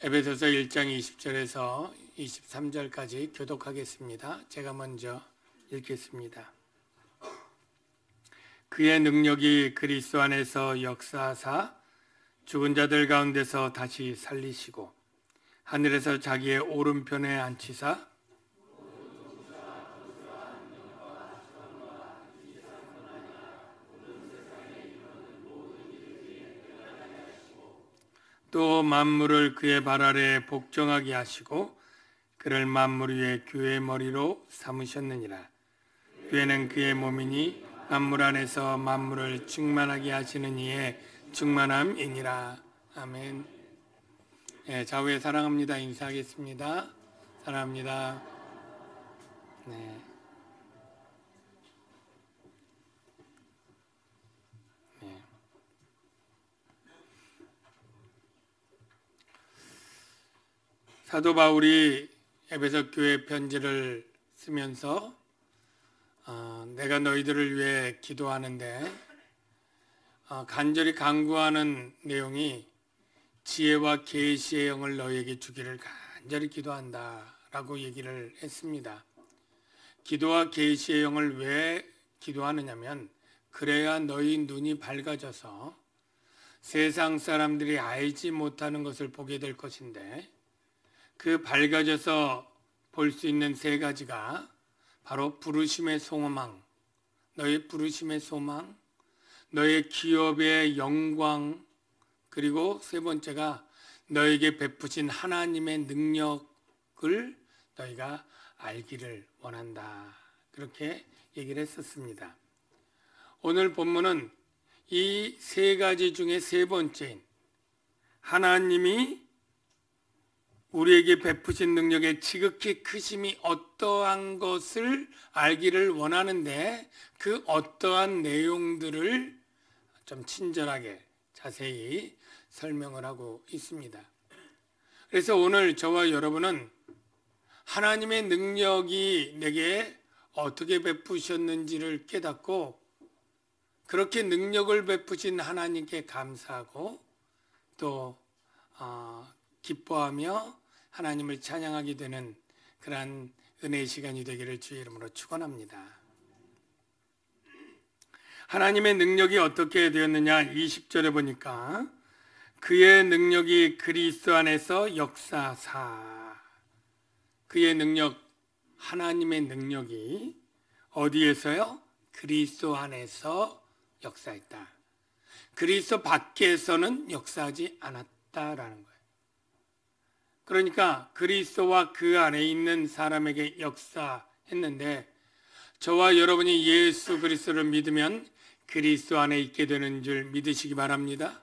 에베소서 1장 20절에서 23절까지 교독하겠습니다. 제가 먼저 읽겠습니다. 그의 능력이 그리스도 안에서 역사하사 죽은 자들 가운데서 다시 살리시고 하늘에서 자기의 오른편에 앉히사 또 만물을 그의 발 아래에 복종하게 하시고 그를 만물 위에 교회의 머리로 삼으셨느니라. 교회는 그의 몸이니 만물 안에서 만물을 충만하게 하시는 이의 충만함이니라. 아멘. 좌우에 사랑합니다 인사하겠습니다. 사랑합니다. 네. 사도 바울이 에베소 교회 편지를 쓰면서 내가 너희들을 위해 기도하는데 간절히 간구하는 내용이 지혜와 계시의 영을 너희에게 주기를 간절히 기도한다 라고 얘기를 했습니다. 기도와 계시의 영을 왜 기도하느냐면 그래야 너희 눈이 밝아져서 세상 사람들이 알지 못하는 것을 보게 될 것인데 그 밝아져서 볼 수 있는 세 가지가 바로 부르심의 소망, 너의 부르심의 소망, 너의 기업의 영광, 그리고 세 번째가 너에게 베푸신 하나님의 능력을 너희가 알기를 원한다. 그렇게 얘기를 했었습니다. 오늘 본문은 이 세 가지 중에 세 번째인 하나님이 우리에게 베푸신 능력의 지극히 크심이 어떠한 것을 알기를 원하는데 그 어떠한 내용들을 좀 친절하게 자세히 설명을 하고 있습니다. 그래서 오늘 저와 여러분은 하나님의 능력이 내게 어떻게 베푸셨는지를 깨닫고 그렇게 능력을 베푸신 하나님께 감사하고 또 기뻐하며 하나님을 찬양하게 되는 그러한 은혜의 시간이 되기를 주의 이름으로 축원합니다. 하나님의 능력이 어떻게 되었느냐 20절에 보니까 그의 능력이 그리스도 안에서 역사사. 그의 능력, 하나님의 능력이 어디에서요? 그리스도 안에서 역사했다. 그리스도 밖에서는 역사하지 않았다라는 거예요. 그러니까 그리스도와 그 안에 있는 사람에게 역사했는데 저와 여러분이 예수 그리스도를 믿으면 그리스도 안에 있게 되는 줄 믿으시기 바랍니다.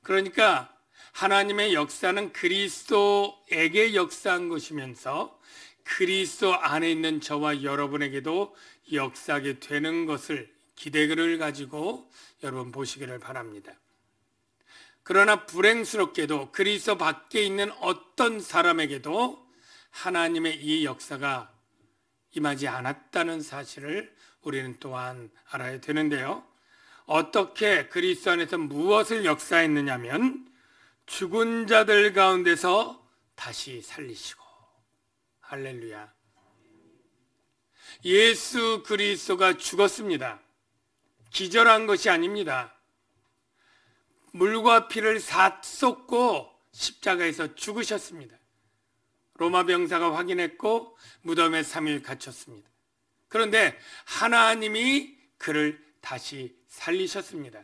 그러니까 하나님의 역사는 그리스도에게 역사한 것이면서 그리스도 안에 있는 저와 여러분에게도 역사하게 되는 것을 기대를 가지고 여러분 보시기를 바랍니다. 그러나 불행스럽게도 그리스도 밖에 있는 어떤 사람에게도 하나님의 이 역사가 임하지 않았다는 사실을 우리는 또한 알아야 되는데요. 어떻게 그리스도 안에서 무엇을 역사했느냐면 죽은 자들 가운데서 다시 살리시고, 할렐루야. 예수 그리스도가 죽었습니다. 기절한 것이 아닙니다. 물과 피를 쏟고 십자가에서 죽으셨습니다. 로마 병사가 확인했고 무덤에 3일 갇혔습니다. 그런데 하나님이 그를 다시 살리셨습니다.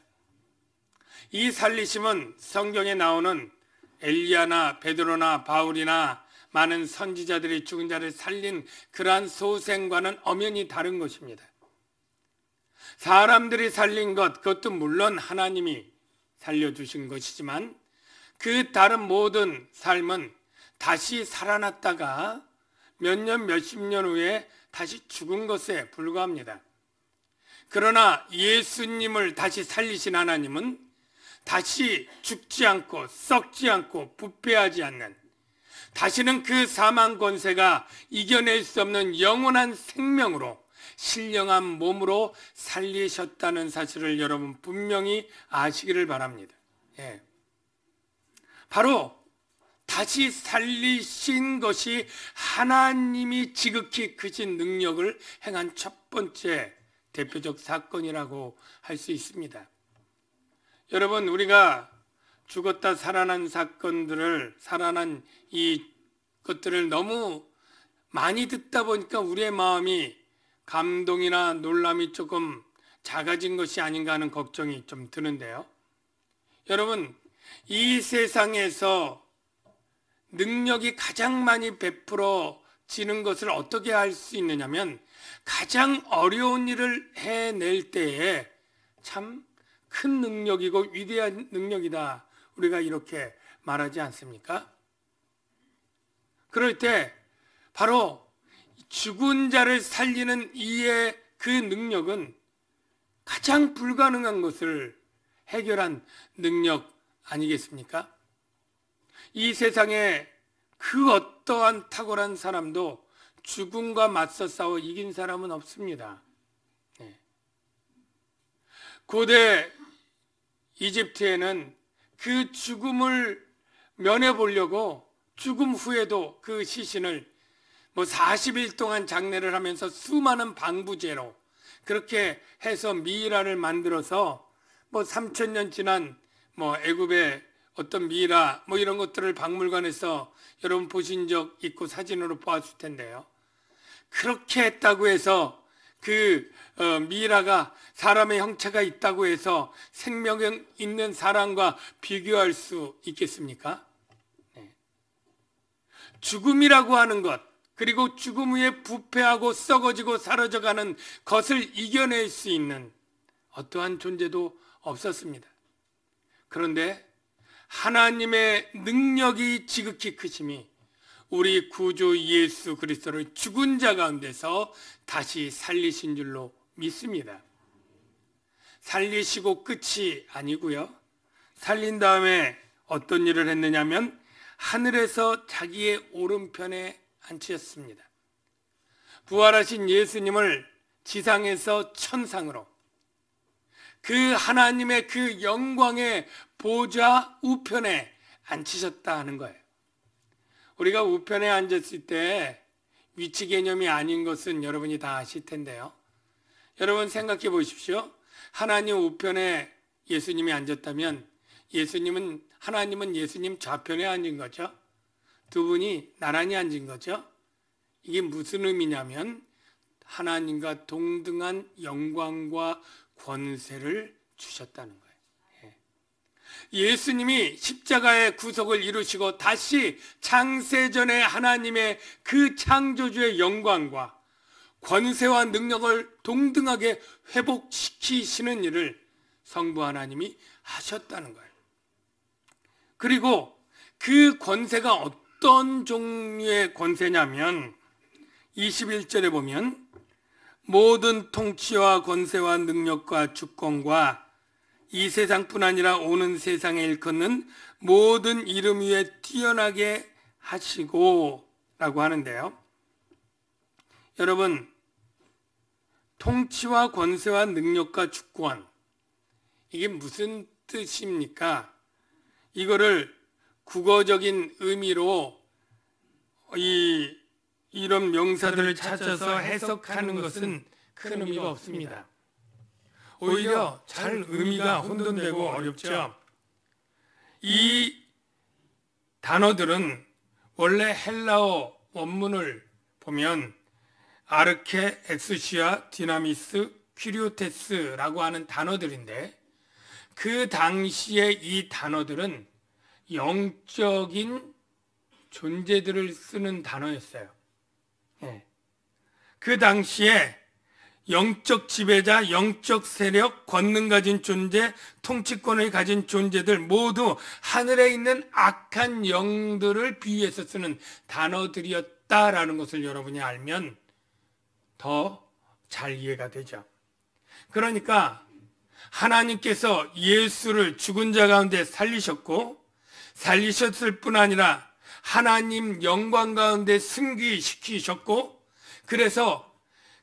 이 살리심은 성경에 나오는 엘리야나 베드로나 바울이나 많은 선지자들이 죽은 자를 살린 그러한 소생과는 엄연히 다른 것입니다. 사람들이 살린 것, 그것도 물론 하나님이 살려주신 것이지만 그 다른 모든 삶은 다시 살아났다가 몇 년, 몇십 년 후에 다시 죽은 것에 불과합니다. 그러나 예수님을 다시 살리신 하나님은 다시 죽지 않고 썩지 않고 부패하지 않는, 다시는 그 사망 권세가 이겨낼 수 없는 영원한 생명으로 신령한 몸으로 살리셨다는 사실을 여러분 분명히 아시기를 바랍니다. 바로 다시 살리신 것이 하나님이 지극히 크신 능력을 행한 첫 번째 대표적 사건이라고 할 수 있습니다. 여러분, 우리가 죽었다 살아난 사건들을, 살아난 이 것들을 너무 많이 듣다 보니까 우리의 마음이 감동이나 놀람이 조금 작아진 것이 아닌가 하는 걱정이 좀 드는데요. 여러분, 이 세상에서 능력이 가장 많이 베풀어지는 것을 어떻게 알 수 있느냐면, 가장 어려운 일을 해낼 때에 참 큰 능력이고 위대한 능력이다, 우리가 이렇게 말하지 않습니까? 그럴 때 바로 죽은 자를 살리는 이의 그 능력은 가장 불가능한 것을 해결한 능력 아니겠습니까? 이 세상에 그 어떠한 탁월한 사람도 죽음과 맞서 싸워 이긴 사람은 없습니다. 고대 이집트에는 그 죽음을 면해보려고 죽음 후에도 그 시신을 40일 동안 장례를 하면서 수많은 방부제로 그렇게 해서 미이라를 만들어서 3000년 지난 애굽의 어떤 미이라 이런 것들을 박물관에서 여러분 보신 적 있고 사진으로 보았을 텐데요. 그렇게 했다고 해서 그 미이라가 사람의 형체가 있다고 해서 생명 있는 사람과 비교할 수 있겠습니까? 죽음이라고 하는 것, 그리고 죽음 후에 부패하고 썩어지고 사라져가는 것을 이겨낼 수 있는 어떠한 존재도 없었습니다. 그런데 하나님의 능력이 지극히 크심이 우리 구주 예수 그리스도를 죽은 자 가운데서 다시 살리신 줄로 믿습니다. 살리시고 끝이 아니고요. 살린 다음에 어떤 일을 했느냐면 하늘에서 자기의 오른편에 앉히셨습니다. 부활하신 예수님을 지상에서 천상으로, 그 하나님의 그 영광의 보좌 우편에 앉히셨다 하는 거예요. 우리가 우편에 앉았을 때 위치 개념이 아닌 것은 여러분이 다 아실 텐데요. 여러분 생각해 보십시오. 하나님 우편에 예수님이 앉았다면 하나님은 예수님 좌편에 앉은 거죠. 두 분이 나란히 앉은 거죠. 이게 무슨 의미냐면 하나님과 동등한 영광과 권세를 주셨다는 거예요. 예수님이 십자가의 구속을 이루시고 다시 창세전에 하나님의 그 창조주의 영광과 권세와 능력을 동등하게 회복시키시는 일을 성부 하나님이 하셨다는 거예요. 그리고 그 권세가 어떤 종류의 권세냐면 21절에 보면 모든 통치와 권세와 능력과 주권과 이 세상뿐 아니라 오는 세상에 일컫는 모든 이름 위에 뛰어나게 하시고 라고 하는데요. 여러분, 통치와 권세와 능력과 주권, 이게 무슨 뜻입니까? 이거를 국어적인 의미로 이런 명사들을 찾아서 해석하는 것은 큰 의미가 없습니다. 오히려 잘 의미가 혼돈되고 어렵죠. 이 단어들은 원래 헬라어 원문을 보면 아르케, 엑스시아, 디나미스, 퀴리오테스라고 하는 단어들인데, 그 당시에 이 단어들은 영적인 존재들을 쓰는 단어였어요. 그 당시에 영적 지배자, 영적 세력, 권능 가진 존재, 통치권을 가진 존재들 모두 하늘에 있는 악한 영들을 비유해서 쓰는 단어들이었다라는 것을 여러분이 알면 더 잘 이해가 되죠. 그러니까 하나님께서 예수를 죽은 자 가운데 살리셨고, 살리셨을 뿐 아니라 하나님 영광 가운데 승귀시키셨고, 그래서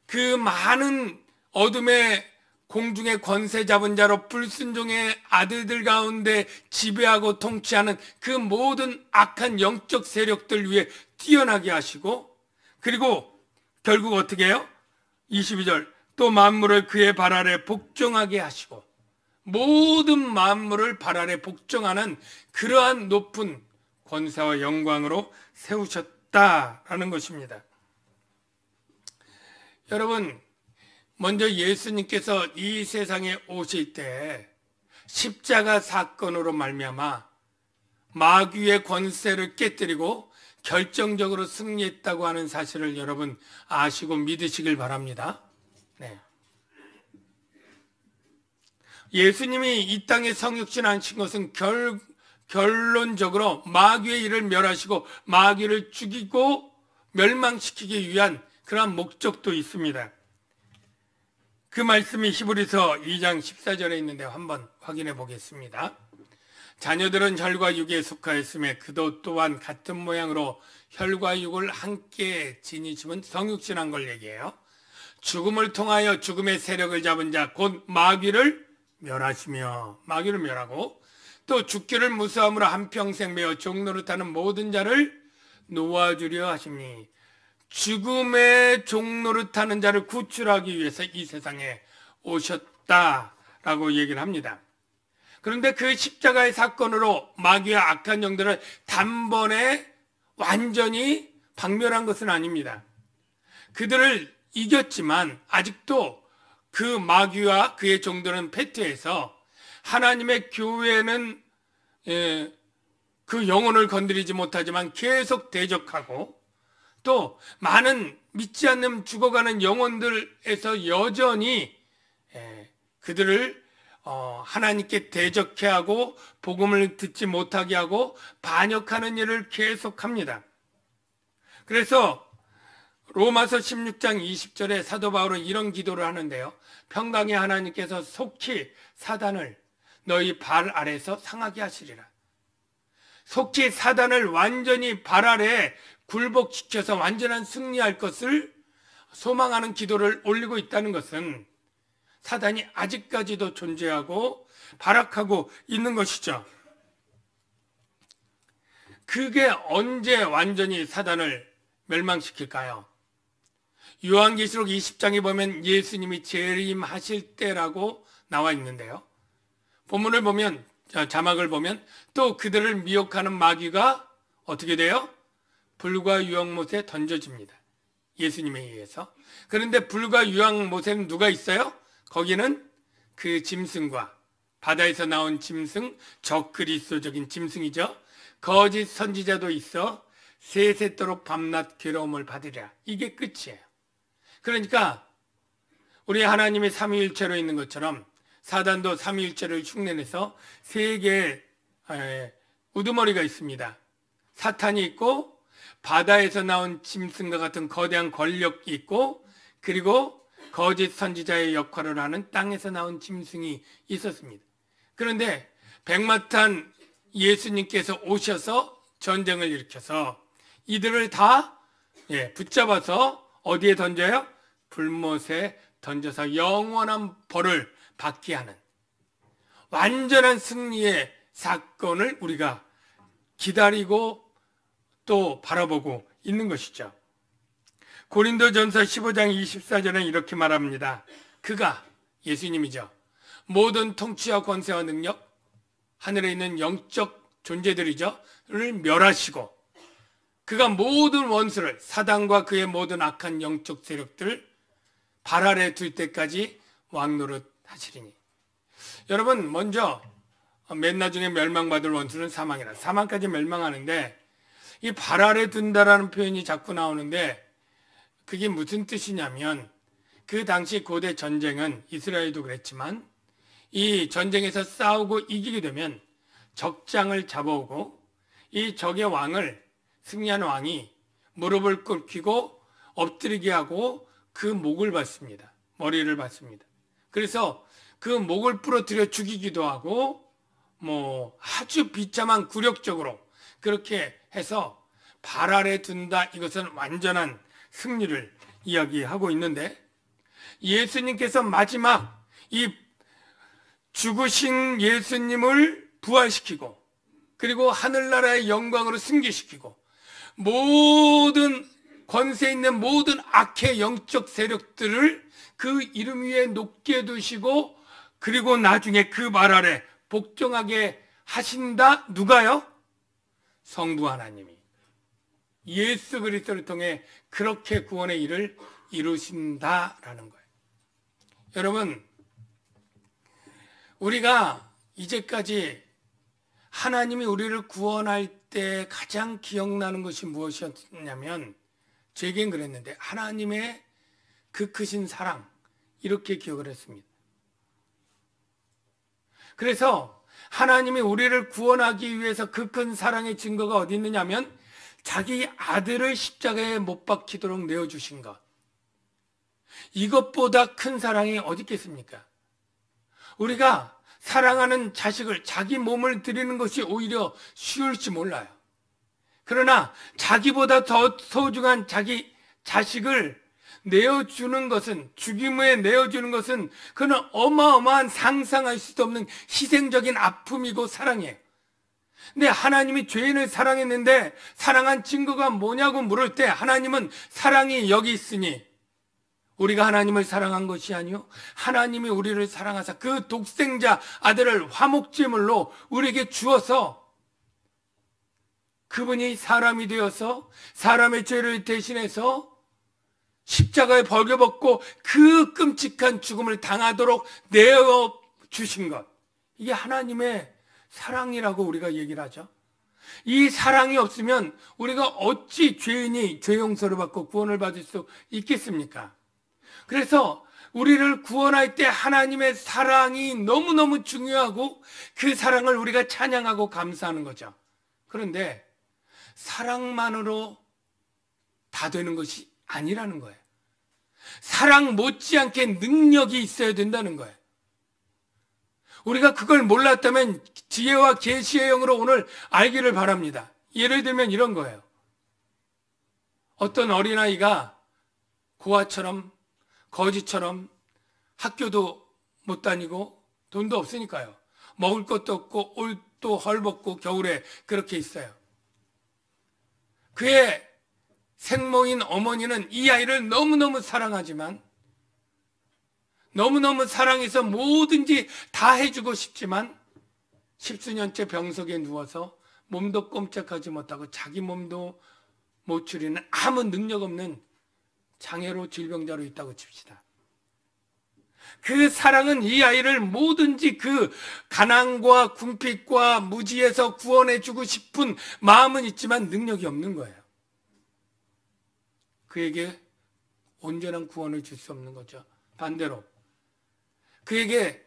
그 많은 어둠의 공중의 권세 잡은 자로 불순종의 아들들 가운데 지배하고 통치하는 그 모든 악한 영적 세력들 위에 뛰어나게 하시고, 그리고 결국 어떻게 해요? 22절, 또 만물을 그의 발 아래 복종하게 하시고, 모든 만물을 발 아래 복종하는 그러한 높은 권세와 영광으로 세우셨다라는 것입니다. 여러분, 먼저 예수님께서 이 세상에 오실 때 십자가 사건으로 말미암아 마귀의 권세를 깨뜨리고 결정적으로 승리했다고 하는 사실을 여러분 아시고 믿으시길 바랍니다. 네. 예수님이 이 땅에 성육신 하신 것은 결론적으로 마귀의 일을 멸하시고 마귀를 죽이고 멸망시키기 위한 그러한 목적도 있습니다. 그 말씀이 히브리서 2장 14절에 있는데 한번 확인해 보겠습니다. 자녀들은 혈과 육에 속하였음에 그도 또한 같은 모양으로 혈과 육을 함께 지니심은 성육신한 걸 얘기해요. 죽음을 통하여 죽음의 세력을 잡은 자 곧 마귀를 멸하시며, 마귀를 멸하고 또 죽기를 무서함으로 한평생 메어 종노릇하는 모든 자를 놓아주려 하심니, 죽음의 종노릇하는 자를 구출하기 위해서 이 세상에 오셨다라고 얘기를 합니다. 그런데 그 십자가의 사건으로 마귀와 악한 영들을 단번에 완전히 박멸한 것은 아닙니다. 그들을 이겼지만 아직도 그 마귀와 그의 종들은 패퇴해서 하나님의 교회는 그 영혼을 건드리지 못하지만 계속 대적하고, 또 많은 믿지 않는 죽어가는 영혼들에서 여전히 그들을 하나님께 대적해 하고 복음을 듣지 못하게 하고 반역하는 일을 계속합니다. 그래서 로마서 16장 20절에 사도 바울은 이런 기도를 하는데요. 평강의 하나님께서 속히 사단을 너희 발 아래에서 상하게 하시리라. 속히 사단을 완전히 발 아래에 굴복시켜서 완전한 승리할 것을 소망하는 기도를 올리고 있다는 것은 사단이 아직까지도 존재하고 발악하고 있는 것이죠. 그게 언제 완전히 사단을 멸망시킬까요? 요한계시록 20장에 보면 예수님이 재림하실 때라고 나와 있는데요. 본문을 보면, 자막을 보면 또 그들을 미혹하는 마귀가 어떻게 돼요? 불과 유황못에 던져집니다. 예수님에 의해서. 그런데 불과 유황못에는 누가 있어요? 거기는 그 짐승과, 바다에서 나온 짐승, 적그리스도적인 짐승이죠. 거짓 선지자도 있어 세세토록 밤낮 괴로움을 받으랴. 이게 끝이에요. 그러니까 우리 하나님의 삼위일체로 있는 것처럼 사단도 삼위일체를 흉내내서 세 개의 우두머리가 있습니다. 사탄이 있고, 바다에서 나온 짐승과 같은 거대한 권력이 있고, 그리고 거짓 선지자의 역할을 하는 땅에서 나온 짐승이 있었습니다. 그런데 백마탄 예수님께서 오셔서 전쟁을 일으켜서 이들을 다 붙잡아서 어디에 던져요? 불못에 던져서 영원한 벌을 받게 하는 완전한 승리의 사건을 우리가 기다리고 또 바라보고 있는 것이죠. 고린도전서 15장 24절에 이렇게 말합니다. 그가, 예수님이죠, 모든 통치와 권세와 능력, 하늘에 있는 영적 존재들이죠, 를 멸하시고 그가 모든 원수를, 사단과 그의 모든 악한 영적 세력들을 발 아래 둘 때까지 왕노릇 하시리니. 여러분, 먼저 맨 나중에 멸망받을 원수는 사망이라. 사망까지 멸망하는데 이 발 아래 둔다라는 표현이 자꾸 나오는데 그게 무슨 뜻이냐면, 그 당시 고대 전쟁은 이스라엘도 그랬지만 이 전쟁에서 싸우고 이기게 되면 적장을 잡아오고 이 적의 왕을, 승리한 왕이 무릎을 꿇히고 엎드리게 하고 그 목을 받습니다. 머리를 받습니다. 그래서 그 목을 부러뜨려 죽이기도 하고 아주 비참한 굴욕적으로 그렇게 해서 발 아래 둔다, 이것은 완전한 승리를 이야기하고 있는데, 예수님께서 마지막 이 죽으신 예수님을 부활시키고 그리고 하늘나라의 영광으로 승계시키고 모든 권세 있는 모든 악의 영적 세력들을 그 이름 위에 높게 두시고 그리고 나중에 그 말 아래 복종하게 하신다. 누가요? 성부 하나님이 예수 그리스도를 통해 그렇게 구원의 일을 이루신다라는 거예요. 여러분, 우리가 이제까지 하나님이 우리를 구원할 때 가장 기억나는 것이 무엇이었냐면, 제겐 그랬는데 하나님의 그 크신 사랑, 이렇게 기억을 했습니다. 그래서 하나님이 우리를 구원하기 위해서 그 큰 사랑의 증거가 어디 있느냐면 자기 아들을 십자가에 못 박히도록 내어주신 것. 이것보다 큰 사랑이 어디 있겠습니까? 우리가 사랑하는 자식을 자기 몸을 드리는 것이 오히려 쉬울지 몰라요. 그러나 자기보다 더 소중한 자기 자식을 내어주는 것은, 죽임에 내어주는 것은 그는 어마어마한 상상할 수도 없는 희생적인 아픔이고 사랑이에요. 근데 하나님이 죄인을 사랑했는데 사랑한 증거가 뭐냐고 물을 때 하나님은 사랑이 여기 있으니, 우리가 하나님을 사랑한 것이 아니요 하나님이 우리를 사랑하사 그 독생자 아들을 화목제물로 우리에게 주어서 그분이 사람이 되어서 사람의 죄를 대신해서 십자가에 벌겨벗고 그 끔찍한 죽음을 당하도록 내어주신 것, 이게 하나님의 사랑이라고 우리가 얘기를 하죠. 이 사랑이 없으면 우리가 어찌 죄인이 죄 용서를 받고 구원을 받을 수 있겠습니까? 그래서 우리를 구원할 때 하나님의 사랑이 너무너무 중요하고 그 사랑을 우리가 찬양하고 감사하는 거죠. 그런데 사랑만으로 다 되는 것이 아니라는 거예요. 사랑 못지않게 능력이 있어야 된다는 거예요. 우리가 그걸 몰랐다면 지혜와 계시의 영으로 오늘 알기를 바랍니다. 예를 들면 이런 거예요. 어떤 어린아이가 고아처럼 거지처럼 학교도 못 다니고 돈도 없으니까요. 먹을 것도 없고 옷도 헐벗고 겨울에 그렇게 있어요. 그의 생모인 어머니는 이 아이를 너무너무 사랑하지만, 너무너무 사랑해서 뭐든지 다 해주고 싶지만 10수년째 병석에 누워서 몸도 꼼짝하지 못하고 자기 몸도 못 추리는 아무 능력 없는 장애로 질병자로 있다고 칩시다. 그 사랑은 이 아이를 뭐든지 그 가난과 궁핍과 무지에서 구원해주고 싶은 마음은 있지만 능력이 없는 거예요. 그에게 온전한 구원을 줄 수 없는 거죠. 반대로 그에게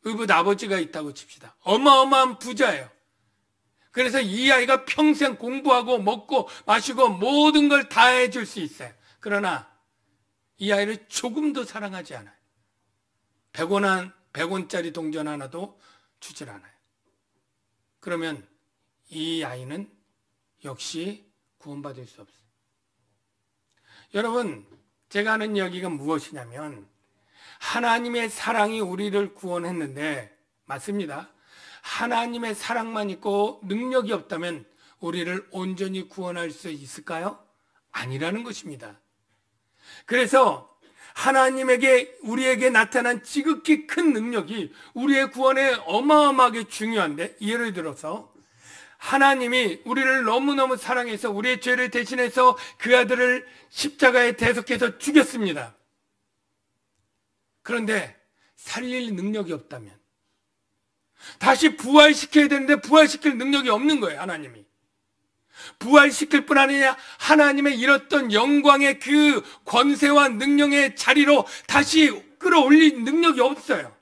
의붓 아버지가 있다고 칩시다. 어마어마한 부자예요. 그래서 이 아이가 평생 공부하고 먹고 마시고 모든 걸 다 해줄 수 있어요. 그러나 이 아이를 조금도 사랑하지 않아요. 100원짜리 동전 하나도 주질 않아요. 그러면 이 아이는 역시 구원받을 수 없어요. 여러분, 제가 하는 이야기가 무엇이냐면, 하나님의 사랑이 우리를 구원했는데, 맞습니다. 하나님의 사랑만 있고 능력이 없다면 우리를 온전히 구원할 수 있을까요? 아니라는 것입니다. 그래서 하나님에게 우리에게 나타난 지극히 큰 능력이 우리의 구원에 어마어마하게 중요한데, 예를 들어서 하나님이 우리를 너무너무 사랑해서 우리의 죄를 대신해서 그 아들을 십자가에 대속해서 죽였습니다. 그런데 살릴 능력이 없다면, 다시 부활시켜야 되는데 부활시킬 능력이 없는 거예요. 하나님이 부활시킬 뿐 아니라 하나님의 잃었던 영광의 그 권세와 능력의 자리로 다시 끌어올릴 능력이 없어요.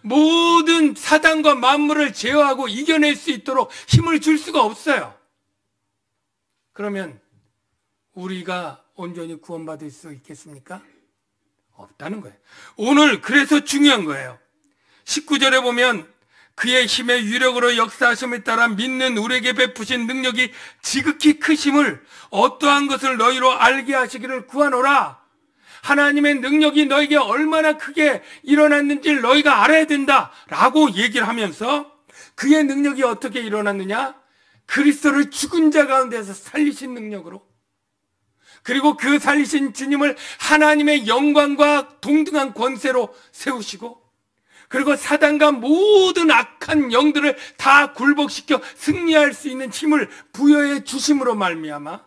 모든 사단과 만물을 제어하고 이겨낼 수 있도록 힘을 줄 수가 없어요. 그러면 우리가 온전히 구원받을 수 있겠습니까? 없다는 거예요. 오늘 그래서 중요한 거예요. 19절에 보면 그의 힘의 유력으로 역사하심을 따라 믿는 우리에게 베푸신 능력이 지극히 크심을 어떠한 것을 너희로 알게 하시기를 구하노라. 하나님의 능력이 너에게 얼마나 크게 일어났는지를 너희가 알아야 된다라고 얘기를 하면서 그의 능력이 어떻게 일어났느냐? 그리스도를 죽은 자 가운데서 살리신 능력으로, 그리고 그 살리신 주님을 하나님의 영광과 동등한 권세로 세우시고, 그리고 사단과 모든 악한 영들을 다 굴복시켜 승리할 수 있는 힘을 부여해 주심으로 말미암아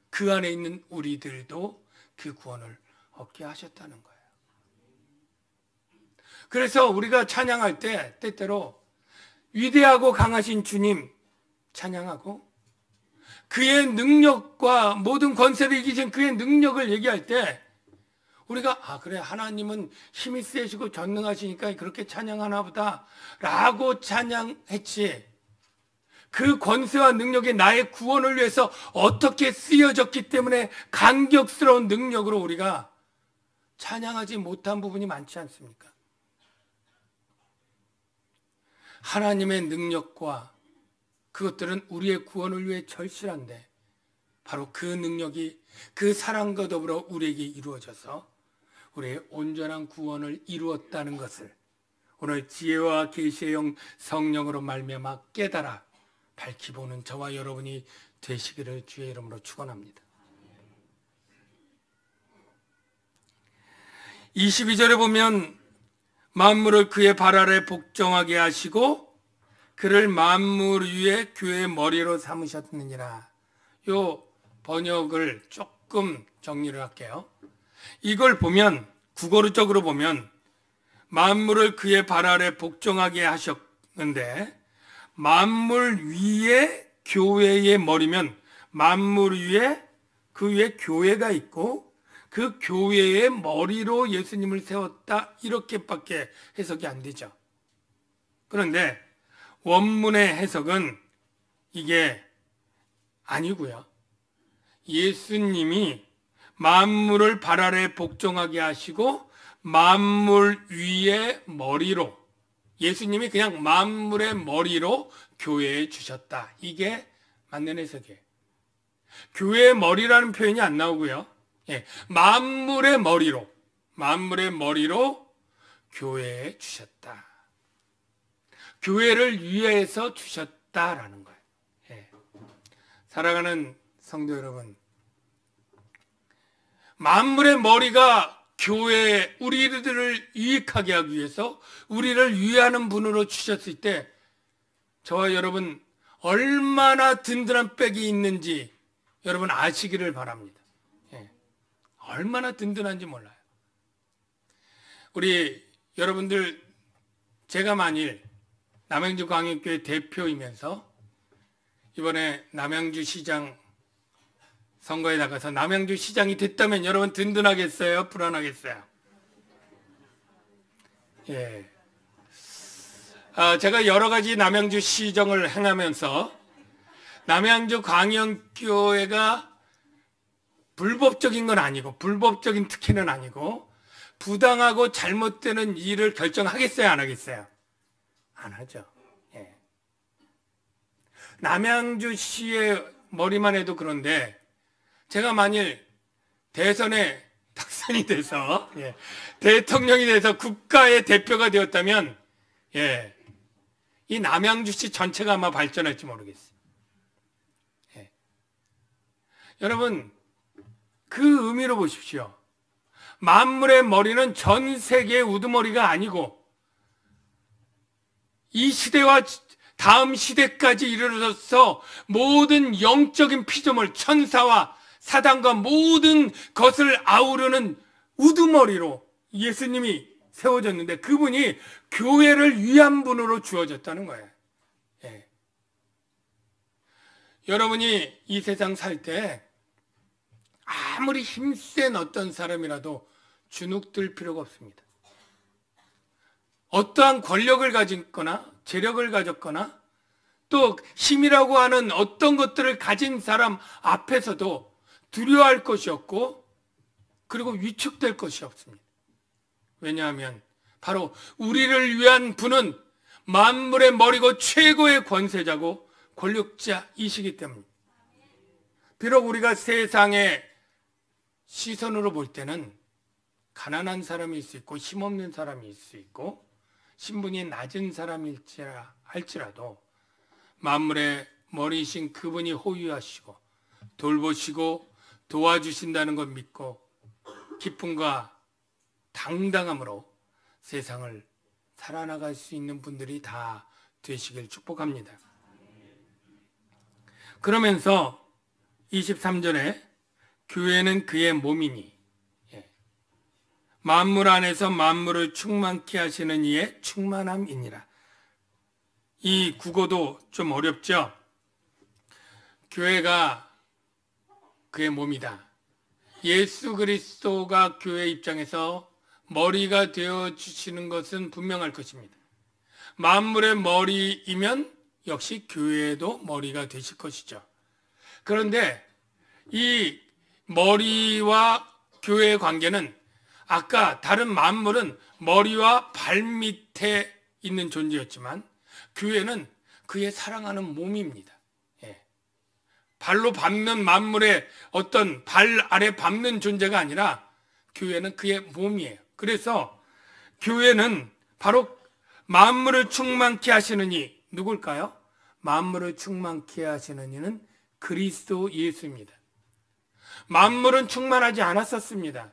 그 안에 있는 우리들도 그 구원을 얻게 하셨다는 거예요. 그래서 우리가 찬양할 때 때때로 위대하고 강하신 주님 찬양하고 그의 능력과 모든 권세를 이기신 그의 능력을 얘기할 때 우리가 그래, 하나님은 힘이 세시고 전능하시니까 그렇게 찬양하나 보다 라고 찬양했지, 그 권세와 능력이 나의 구원을 위해서 어떻게 쓰여졌기 때문에 감격스러운 능력으로 우리가 찬양하지 못한 부분이 많지 않습니까? 하나님의 능력과 그것들은 우리의 구원을 위해 절실한데 바로 그 능력이 그 사랑과 더불어 우리에게 이루어져서 우리의 온전한 구원을 이루었다는 것을 오늘 지혜와 계시의 영 성령으로 말미암아 깨달아 밝히 보는 저와 여러분이 되시기를 주의 이름으로 축원합니다. 22절에 보면 만물을 그의 발 아래 복종하게 하시고 그를 만물 위에 교회의 머리로 삼으셨느니라. 요 번역을 조금 정리를 할게요. 이걸 보면 국어적으로 보면 만물을 그의 발 아래 복종하게 하셨는데 만물 위에 교회의 머리면 만물 위에 그 위에 교회가 있고 그 교회의 머리로 예수님을 세웠다, 이렇게밖에 해석이 안 되죠. 그런데 원문의 해석은 이게 아니고요. 예수님이 만물을 발 아래 복종하게 하시고 만물 위의 머리로, 예수님이 그냥 만물의 머리로 교회에 주셨다. 이게 맞는 해석이에요. 교회의 머리라는 표현이 안 나오고요. 만물의 머리로 교회에 주셨다. 교회를 위해서 주셨다라는 거예요. 사랑하는 성도 여러분, 만물의 머리가 교회에 우리들을 유익하게 하기 위해서 우리를 위하는 분으로 주셨을 때 저와 여러분 얼마나 든든한 백이 있는지 여러분 아시기를 바랍니다. 얼마나 든든한지 몰라요. 우리 여러분들, 제가 만일 남양주 광역교회 대표이면서 이번에 남양주 시장 선거에 나가서 남양주 시장이 됐다면 여러분 든든하겠어요? 불안하겠어요? 제가 여러 가지 남양주 시정을 행하면서 남양주 광역교회가 불법적인 건 아니고 불법적인 특혜는 아니고 부당하고 잘못되는 일을 결정하겠어요? 안 하겠어요? 안 하죠. 남양주시의 머리만 해도 그런데 제가 만일 대선에 당선이 돼서 대통령이 돼서 국가의 대표가 되었다면 이 남양주시 전체가 아마 발전할지 모르겠어요. 여러분 그 의미로 보십시오. 만물의 머리는 전 세계의 우두머리가 아니고 이 시대와 다음 시대까지 이르러서 모든 영적인 피조물, 천사와 사단과 모든 것을 아우르는 우두머리로 예수님이 세워졌는데 그분이 교회를 위한 분으로 주어졌다는 거예요. 여러분이 이 세상 살 때 아무리 힘센 어떤 사람이라도 주눅들 필요가 없습니다. 어떠한 권력을 가졌거나 재력을 가졌거나 또 힘이라고 하는 어떤 것들을 가진 사람 앞에서도 두려워할 것이 없고 그리고 위축될 것이 없습니다. 왜냐하면 바로 우리를 위한 분은 만물의 머리고 최고의 권세자고 권력자이시기 때문입니다. 비록 우리가 세상에 시선으로 볼 때는 가난한 사람일 수 있고 힘없는 사람일 수 있고 신분이 낮은 사람일지라 할지라도 만물의 머리이신 그분이 호유하시고 돌보시고 도와주신다는 걸 믿고 기쁨과 당당함으로 세상을 살아나갈 수 있는 분들이 다 되시길 축복합니다. 그러면서 23절에 교회는 그의 몸이니 만물 안에서 만물을 충만케 하시는 이의 충만함이니라. 이 국어도 좀 어렵죠? 교회가 그의 몸이다. 예수 그리스도가 교회 입장에서 머리가 되어주시는 것은 분명할 것입니다. 만물의 머리이면 역시 교회도 머리가 되실 것이죠. 그런데 이 머리와 교회의 관계는 아까 다른 만물은 머리와 발 밑에 있는 존재였지만 교회는 그의 사랑하는 몸입니다. 발로 밟는 만물의 어떤 발 아래 밟는 존재가 아니라 교회는 그의 몸이에요. 그래서 교회는 바로 만물을 충만케 하시는 이 누굴까요? 만물을 충만케 하시는 이는 그리스도 예수입니다. 만물은 충만하지 않았었습니다.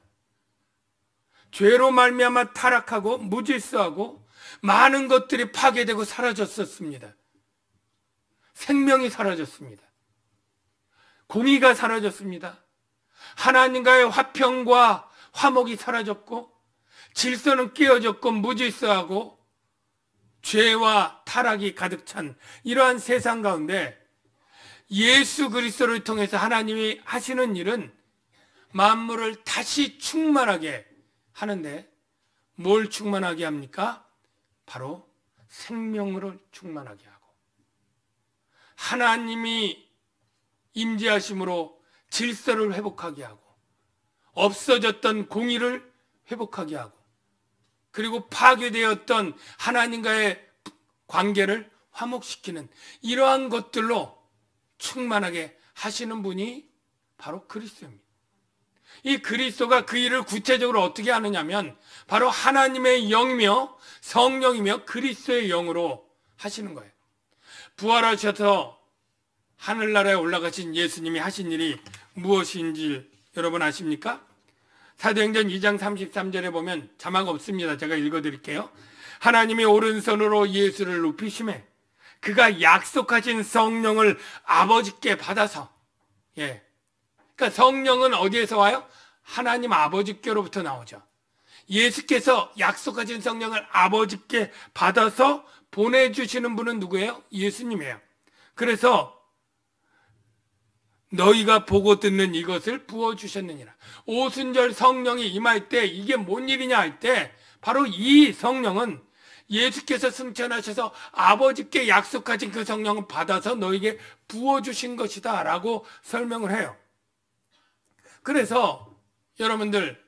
죄로 말미암아 타락하고 무질서하고 많은 것들이 파괴되고 사라졌었습니다. 생명이 사라졌습니다. 공의가 사라졌습니다. 하나님과의 화평과 화목이 사라졌고 질서는 깨어졌고 무질서하고 죄와 타락이 가득 찬 이러한 세상 가운데 예수 그리스도를 통해서 하나님이 하시는 일은 만물을 다시 충만하게 하는데 뭘 충만하게 합니까? 바로 생명으로 충만하게 하고 하나님이 임재하심으로 질서를 회복하게 하고 없어졌던 공의를 회복하게 하고 그리고 파괴되었던 하나님과의 관계를 화목시키는 이러한 것들로 충만하게 하시는 분이 바로 그리스도입니다. 이 그리스도가 그 일을 구체적으로 어떻게 하느냐면 바로 하나님의 영이며 성령이며 그리스도의 영으로 하시는 거예요. 부활하셔서 하늘나라에 올라가신 예수님이 하신 일이 무엇인지 여러분 아십니까? 사도행전 2장 33절에 보면 자막 없습니다. 제가 읽어드릴게요. 하나님이 오른손으로 예수를 높이심에 그가 약속하신 성령을 아버지께 받아서 그러니까 성령은 어디에서 와요? 하나님 아버지께로부터 나오죠. 예수께서 약속하신 성령을 아버지께 받아서 보내주시는 분은 누구예요? 예수님이에요. 그래서 너희가 보고 듣는 이것을 부어주셨느니라. 오순절 성령이 임할 때 이게 뭔 일이냐 할 때 바로 이 성령은 예수께서 승천하셔서 아버지께 약속하신 그 성령을 받아서 너에게 부어주신 것이다 라고 설명을 해요. 그래서 여러분들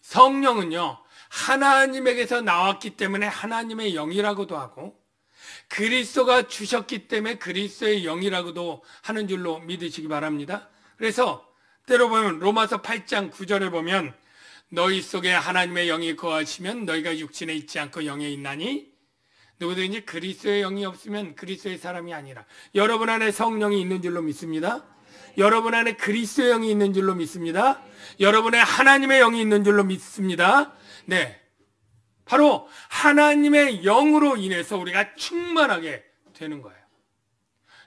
성령은요 하나님에게서 나왔기 때문에 하나님의 영이라고도 하고 그리스도가 주셨기 때문에 그리스도의 영이라고도 하는 줄로 믿으시기 바랍니다. 그래서 때로 보면 로마서 8장 9절에 보면 너희 속에 하나님의 영이 거하시면 너희가 육신에 있지 않고 영에 있나니 누구든지 그리스도의 영이 없으면 그리스도의 사람이 아니라. 여러분 안에 성령이 있는 줄로 믿습니다. 여러분 안에 그리스도의 영이 있는 줄로 믿습니다. 여러분의 하나님의 영이 있는 줄로 믿습니다. 네, 바로 하나님의 영으로 인해서 우리가 충만하게 되는 거예요.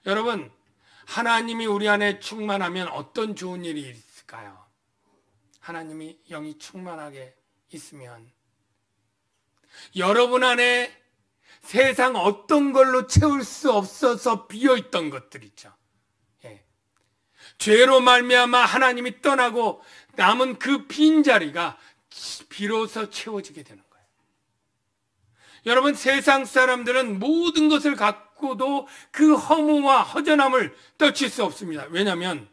여러분, 하나님이 우리 안에 충만하면 어떤 좋은 일이 있을까요? 하나님이 영이 충만하게 있으면 여러분 안에 세상 어떤 걸로 채울 수 없어서 비어있던 것들 있죠. 죄로 말미암아 하나님이 떠나고 남은 그 빈자리가 비로소 채워지게 되는 거예요. 여러분, 세상 사람들은 모든 것을 갖고도 그 허무와 허전함을 떨칠 수 없습니다. 왜냐하면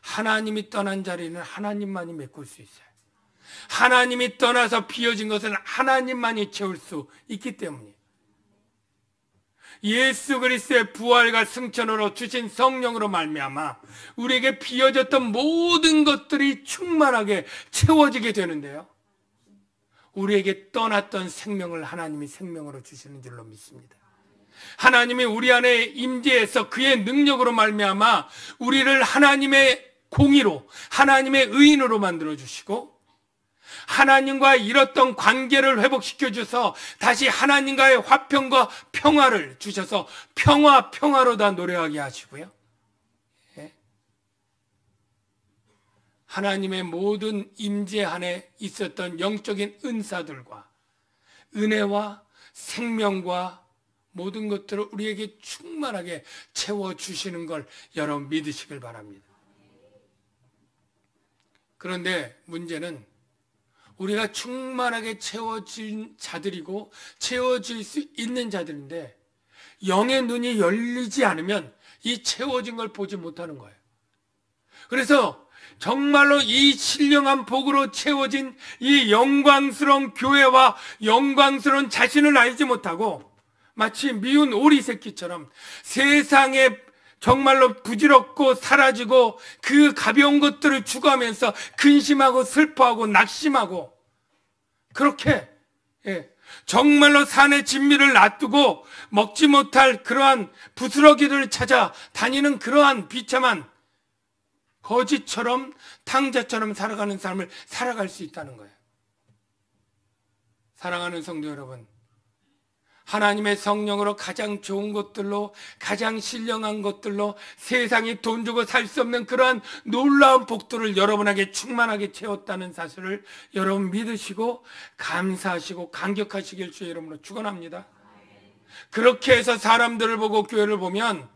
하나님이 떠난 자리는 하나님만이 메꿀 수 있어요. 하나님이 떠나서 비어진 것은 하나님만이 채울 수 있기 때문이에요. 예수 그리스도의 부활과 승천으로 주신 성령으로 말미암아 우리에게 비어졌던 모든 것들이 충만하게 채워지게 되는데요, 우리에게 떠났던 생명을 하나님이 생명으로 주시는 줄로 믿습니다. 하나님이 우리 안에 임재해서 그의 능력으로 말미암아 우리를 하나님의 공의로, 하나님의 의인으로 만들어 주시고, 하나님과 잃었던 관계를 회복시켜 주셔서 다시 하나님과의 화평과 평화를 주셔서 평화로 다 노래하게 하시고요, 하나님의 모든 임재 안에 있었던 영적인 은사들과 은혜와 생명과 모든 것들을 우리에게 충만하게 채워주시는 걸 여러분 믿으시길 바랍니다. 그런데 문제는 우리가 충만하게 채워진 자들이고 채워질 수 있는 자들인데 영의 눈이 열리지 않으면 이 채워진 걸 보지 못하는 거예요. 그래서 정말로 이 신령한 복으로 채워진 이 영광스러운 교회와 영광스러운 자신을 알지 못하고 마치 미운 오리 새끼처럼 세상에 정말로 부질없고 사라지고 그 가벼운 것들을 추구하면서 근심하고 슬퍼하고 낙심하고 그렇게 정말로 산의 진미를 놔두고 먹지 못할 그러한 부스러기들을 찾아 다니는 그러한 비참한 거지처럼 탕자처럼 살아가는 삶을 살아갈 수 있다는 거예요. 사랑하는 성도 여러분, 하나님의 성령으로 가장 좋은 것들로, 가장 신령한 것들로 세상이 돈 주고 살 수 없는 그러한 놀라운 복들을 여러분에게 충만하게 채웠다는 사실을 여러분 믿으시고 감사하시고 감격하시길 주의 이름으로 축원합니다. 그렇게 해서 사람들을 보고 교회를 보면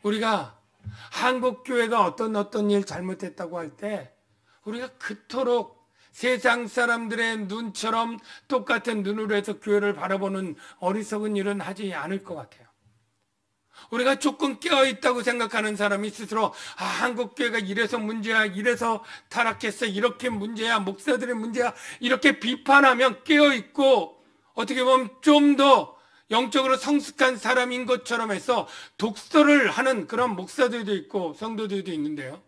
우리가 한국 교회가 어떤 일 잘못했다고 할 때 우리가 그토록 세상 사람들의 눈처럼 똑같은 눈으로 해서 교회를 바라보는 어리석은 일은 하지 않을 것 같아요. 우리가 조금 깨어있다고 생각하는 사람이 스스로 한국 교회가 이래서 문제야, 이래서 타락했어, 이렇게 문제야, 목사들의 문제야, 이렇게 비판하면 깨어있고 어떻게 보면 좀 더 영적으로 성숙한 사람인 것처럼 해서 독설을 하는 그런 목사들도 있고 성도들도 있는데요,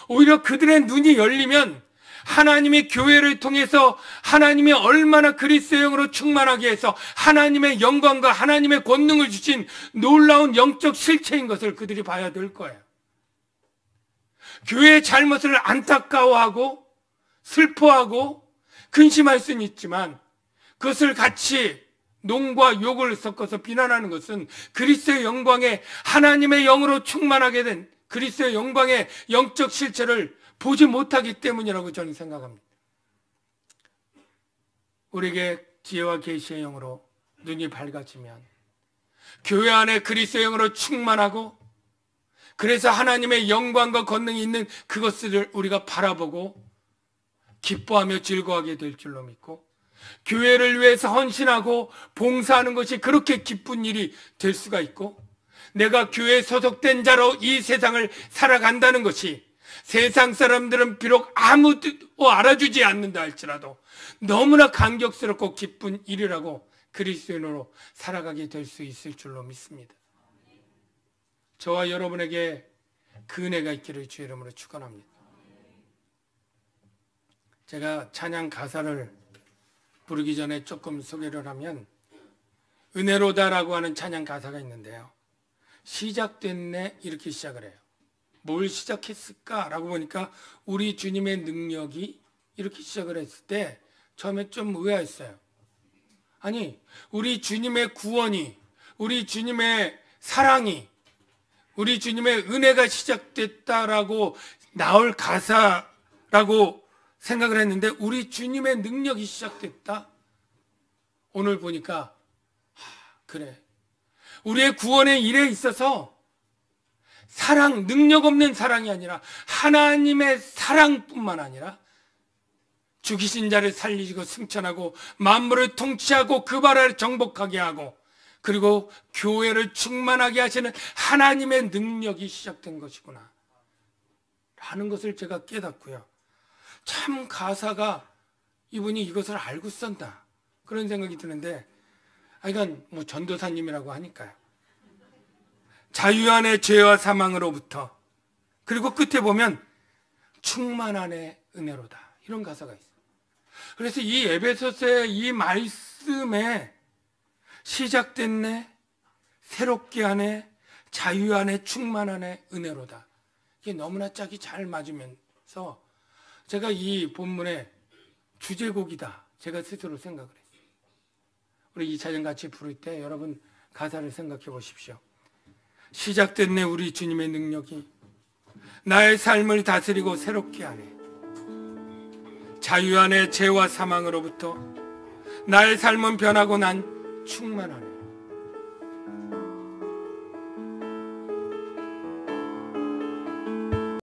오히려 그들의 눈이 열리면 하나님의 교회를 통해서 하나님이 얼마나 그리스도의 영으로 충만하게 해서 하나님의 영광과 하나님의 권능을 주신 놀라운 영적 실체인 것을 그들이 봐야 될 거예요. 교회의 잘못을 안타까워하고 슬퍼하고 근심할 수는 있지만 그것을 같이 농과 욕을 섞어서 비난하는 것은 그리스도의 영광에 하나님의 영으로 충만하게 된 그리스도의 영광의 영적 실체를 보지 못하기 때문이라고 저는 생각합니다. 우리에게 지혜와 계시의 영으로 눈이 밝아지면 교회 안에 그리스도의 영으로 충만하고 그래서 하나님의 영광과 권능이 있는 그것들을 우리가 바라보고 기뻐하며 즐거워하게 될 줄로 믿고 교회를 위해서 헌신하고 봉사하는 것이 그렇게 기쁜 일이 될 수가 있고 내가 교회에 소속된 자로 이 세상을 살아간다는 것이 세상 사람들은 비록 아무도 알아주지 않는다 할지라도 너무나 감격스럽고 기쁜 일이라고 그리스도인으로 살아가게 될 수 있을 줄로 믿습니다. 저와 여러분에게 그 은혜가 있기를 주의 이름으로 축원합니다. 제가 찬양 가사를 부르기 전에 조금 소개를 하면 은혜로다라고 하는 찬양 가사가 있는데요, 시작됐네 이렇게 시작을 해요. 뭘 시작했을까라고 보니까 우리 주님의 능력이 이렇게 시작을 했을 때 처음에 좀 의아했어요. 아니, 우리 주님의 구원이, 우리 주님의 사랑이, 우리 주님의 은혜가 시작됐다라고 나올 가사라고 생각을 했는데 우리 주님의 능력이 시작됐다? 오늘 보니까 그래, 우리의 구원의 일에 있어서 사랑, 능력 없는 사랑이 아니라 하나님의 사랑뿐만 아니라 죽이신 자를 살리시고 승천하고 만물을 통치하고 그 나라를 정복하게 하고 그리고 교회를 충만하게 하시는 하나님의 능력이 시작된 것이구나 라는 것을 제가 깨닫고요, 참 가사가 이분이 이것을 알고 썼다 그런 생각이 드는데, 이건 뭐 전도사님이라고 하니까요. 자유 안에 죄와 사망으로부터, 그리고 끝에 보면 충만한의 은혜로다, 이런 가사가 있어요. 그래서 이 에베소서의 이 말씀에 시작됐네, 새롭게 하네, 자유 안에 충만한의 은혜로다, 이게 너무나 짝이 잘 맞으면서 제가 이 본문의 주제곡이다, 제가 스스로 생각을 했어요. 우리 이 찬양 같이 부를 때 여러분 가사를 생각해 보십시오. 시작됐네 우리 주님의 능력이 나의 삶을 다스리고 새롭게 하네. 자유 안에 죄와 사망으로부터 나의 삶은 변하고 난 충만하네.